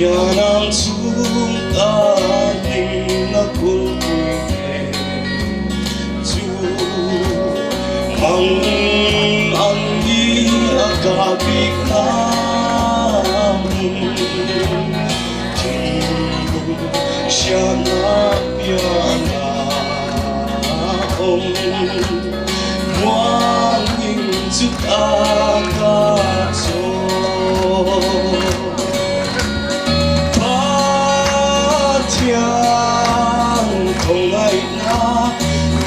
Yanang sukaling nagulkuye Tu mang ang iagabik namin Tingin siya na piyanaon Muanging sukakaso Không ai na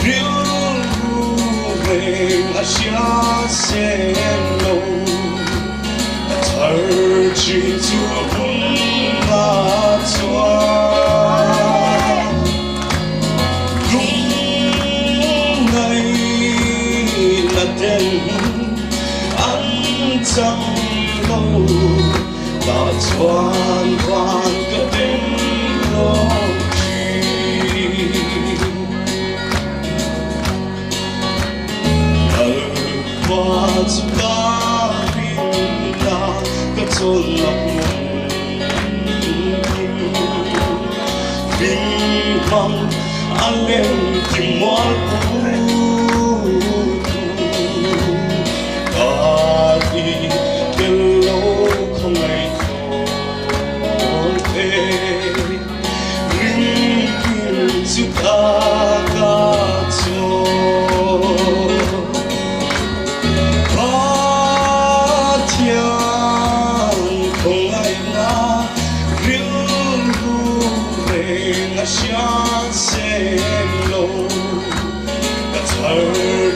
riu về Asia sẽ lâu thở chỉ chúa cũng là chúa lúc này là đêm anh chẳng lâu ta toàn toàn cái đêm lâu Sukarina katulak mo Bimbang alin timol Kati kelaw kamay konti Ringin sukakatso Asia sẽ lâu ta thở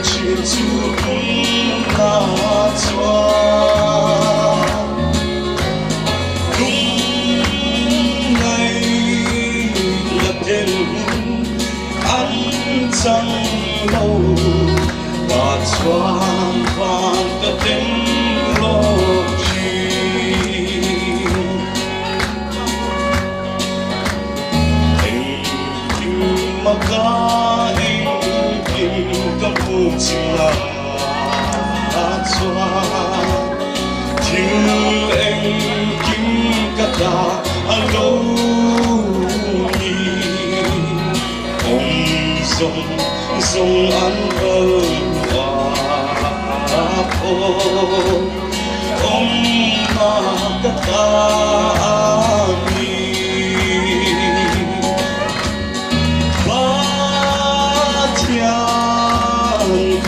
chỉ chúa cũng là chúa lúc này là đêm anh chẳng lâu ta choáng vàng ta đêm lâu Makain kim kapuchina atwa Thiêu em kim kata alo ni Om song an ơ po Om ma kata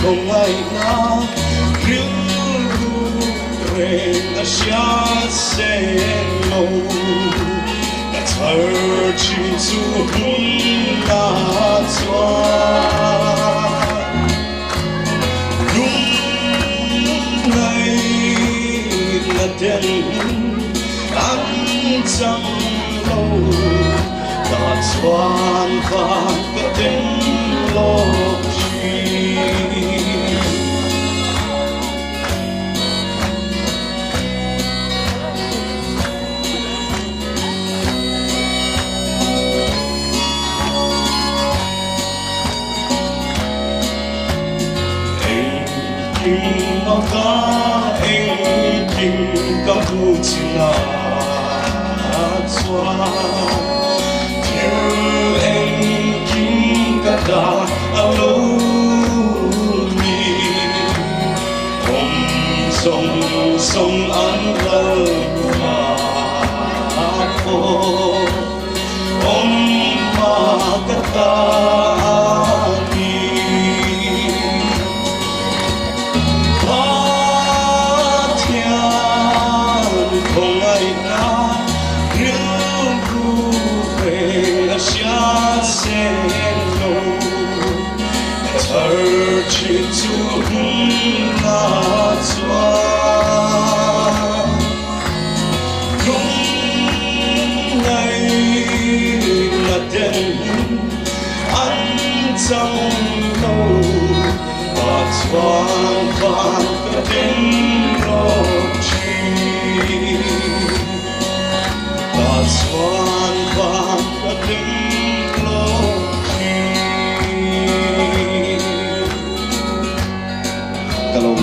không ai na riu về Asia sẽ lâu ta thở chỉ chúa cũng là chúa lúc này là đêm anh chẳng lâu ta toàn vàng cái đêm lo Kim maka em kim kapuchina atwa Thiêu em kim kata alo ni Om song an ơ ma po Om ma kata sẽ lâu thở chỉ chúa cũng là chúa lúc này là đêm anh chẳng lâu và thoáng vàng cái đêm lo chi và thoáng vàng cái đêm Kalau